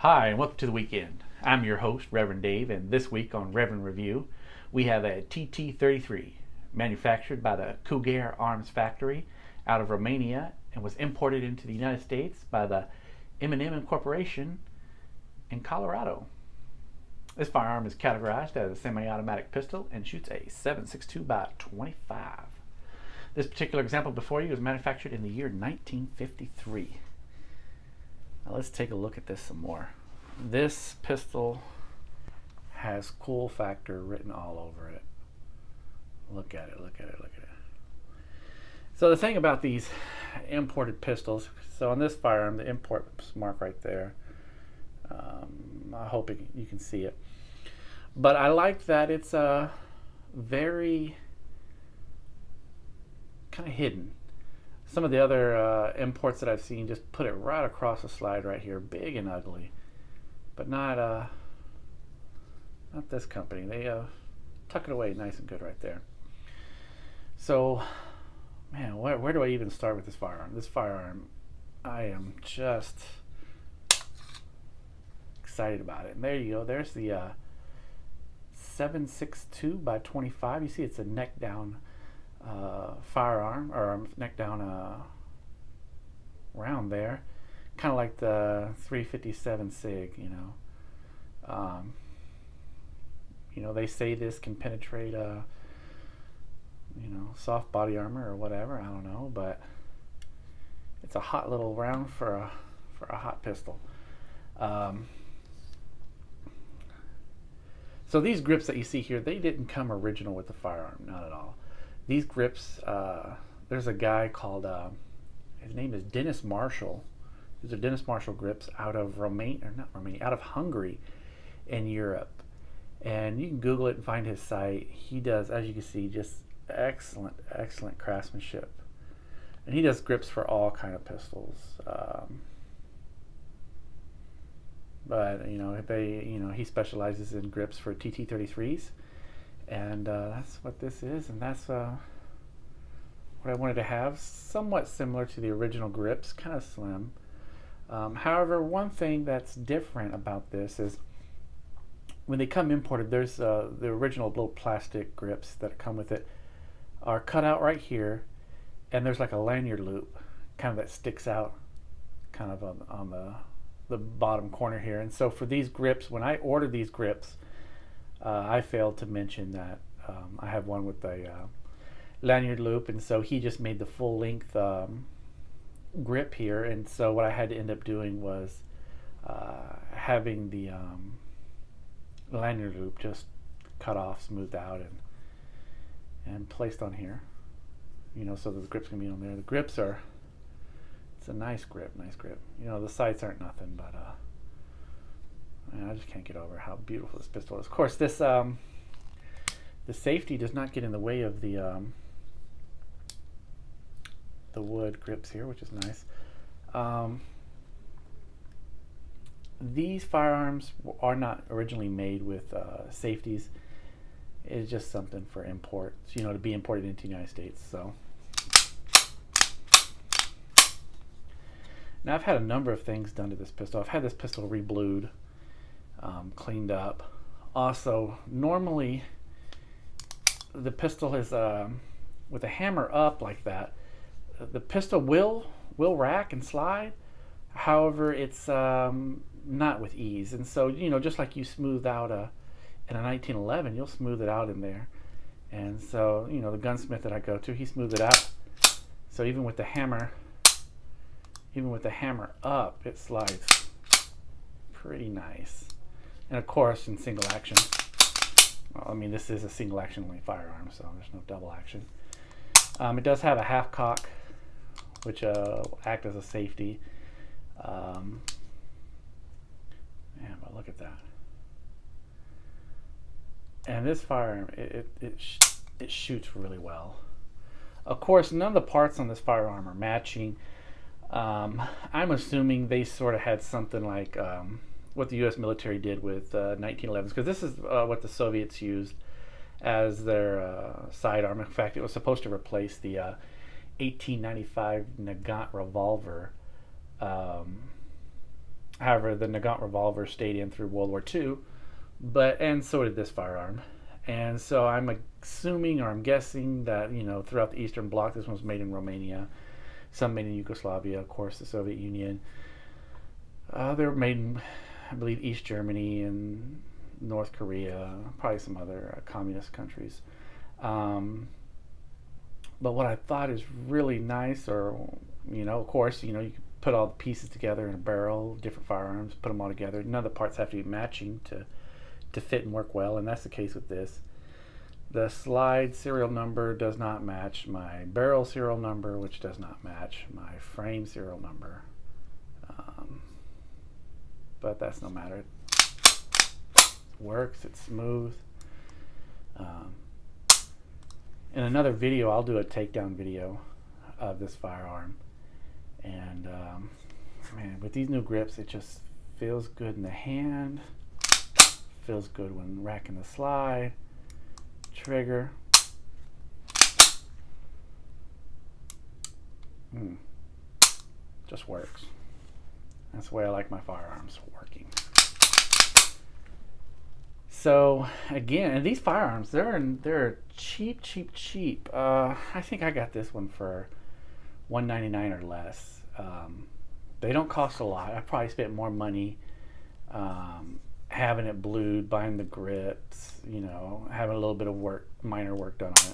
Hi, and welcome to the weekend. I'm your host, Reverend Dave, and this week on Reverend Review, we have a TT-33 manufactured by the Cougar Arms Factory out of Romania and was imported into the United States by the M&M Corporation in Colorado. This firearm is categorized as a semi-automatic pistol and shoots a 7.62 by 25. This particular example before you was manufactured in the year 1953. Now let's take a look at this some more. This pistol has cool factor written all over it. Look at it, look at it, look at it. So the thing about these imported pistols, so on this firearm, the import mark right there, I hope you can see it. But I like that it's very kind of hidden. Some of the other imports that I've seen just put it right across the slide right here, big and ugly. But not this company. They tuck it away nice and good right there. So, man, where do I even start with this firearm? This firearm, I am just excited about it. And there you go. There's the 7.62 by 25. You see it's a neck down firearm, or neck down round there, kind of like the 357 SIG. They say this can penetrate soft body armor or whatever, I don't know, but it's a hot little round for a hot pistol. So these grips that you see here, they didn't come original with the firearm, not at all. These grips, there's a guy called, his name is Dennis Marshall. These are Dennis Marshall grips out of out of Hungary in Europe. And you can Google it and find his site. He does, as you can see, just excellent, excellent craftsmanship. And he does grips for all kind of pistols. But he specializes in grips for TT-33s. And that's what this is, and that's what I wanted to have. Somewhat similar to the original grips, kind of slim. However, one thing that's different about this is when they come imported, there's the original little plastic grips that come with it are cut out right here, and there's like a lanyard loop kind of that sticks out kind of on the bottom corner here. And so for these grips, when I ordered these grips, I failed to mention that I have one with a lanyard loop, and so he just made the full length grip here. And so what I had to end up doing was having the lanyard loop just cut off, smoothed out, and placed on here. So the grip's gonna be on there. The grips it's a nice grip, nice grip. The sights aren't nothing, but I just can't get over how beautiful this pistol is. Of course, this the safety does not get in the way of the wood grips here, which is nice. These firearms are not originally made with safeties. It's just something for import, to be imported into the United States. So now I've had a number of things done to this pistol. I've had this pistol reblued, cleaned up. Also, normally the pistol is with a hammer up like that. The pistol will rack and slide. However, it's not with ease. And so, just like you smooth out in a 1911, you'll smooth it out in there. And so, the gunsmith that I go to, he smoothed it out. So even with the hammer up, it slides pretty nice. And of course, in single action, this is a single action only firearm, so there's no double action. It does have a half cock, which will act as a safety. But look at that. And this firearm, it shoots really well. Of course, none of the parts on this firearm are matching. I'm assuming they sort of had something like what the U.S. military did with 1911s, because this is what the Soviets used as their sidearm. In fact, it was supposed to replace the 1895 Nagant revolver However, the Nagant revolver stayed in through World War II, and so did this firearm. And so I'm assuming, or I'm guessing, that throughout the Eastern Bloc, this one was made in Romania, some made in Yugoslavia, of course, the Soviet Union. They were made in, I believe, East Germany and North Korea, probably some other communist countries. But what I thought is really nice, or of course, you can put all the pieces together in a barrel, different firearms, put them all together. None of the parts have to be matching to fit and work well, and that's the case with this. The slide serial number does not match my barrel serial number, which does not match my frame serial number. But that's no matter. It works, it's smooth. In another video, I'll do a takedown video of this firearm. And man, with these new grips, it just feels good in the hand. Feels good when racking the slide, trigger. Just works. That's the way I like my firearms working. So again, and these firearms, they're cheap. I think I got this one for $199 or less. They don't cost a lot. I probably spent more money having it blued, buying the grips, having a little bit of minor work done on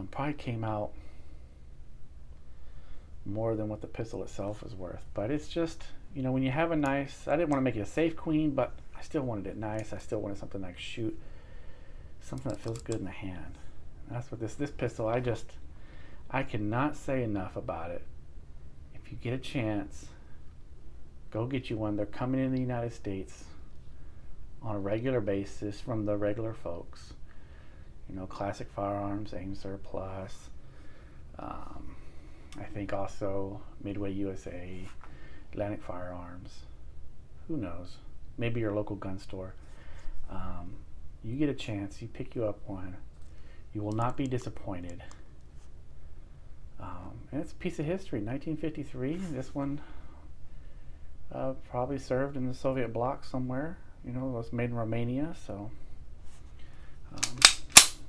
it. Probably came out more than what the pistol itself is worth. But it's just, when you have a nice, I didn't want to make it a safe queen, but I still wanted it nice. I still wanted something I could shoot, something that feels good in the hand. And that's what this pistol, I cannot say enough about it. If you get a chance, go get you one. They're coming in the United States on a regular basis from the regular folks. Classic Firearms, AIM Surplus. I think also Midway USA, Atlantic Firearms. Who knows? Maybe your local gun store. You get a chance, you pick you up one. You will not be disappointed. And it's a piece of history. 1953. This one probably served in the Soviet bloc somewhere. It was made in Romania, so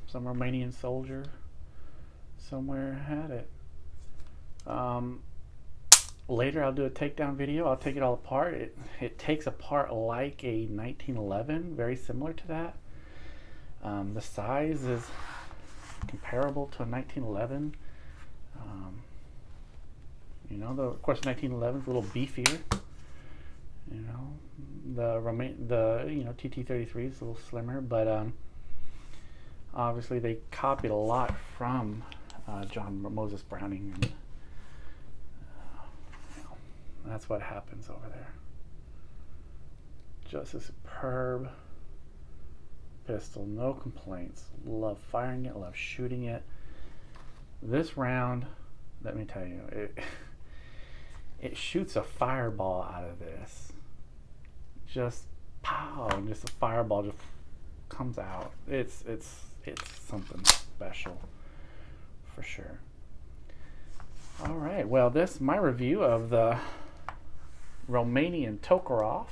some Romanian soldier somewhere had it. Later I'll do a takedown video. I'll take it all apart. It takes apart like a 1911, very similar to that. The size is comparable to a 1911. Of course, 1911 is a little beefier. The TT-33 is a little slimmer, but obviously they copied a lot from John Moses Browning, and that's what happens over there. Just a superb pistol, no complaints. Love firing it, love shooting it. This round, let me tell you, it shoots a fireball out of this. Just pow, and just a fireball just comes out. It's something special for sure. All right, well, this is my review of the Romanian Tokarev,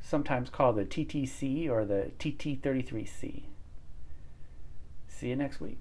sometimes called the TTC or the TT-33C. See you next week.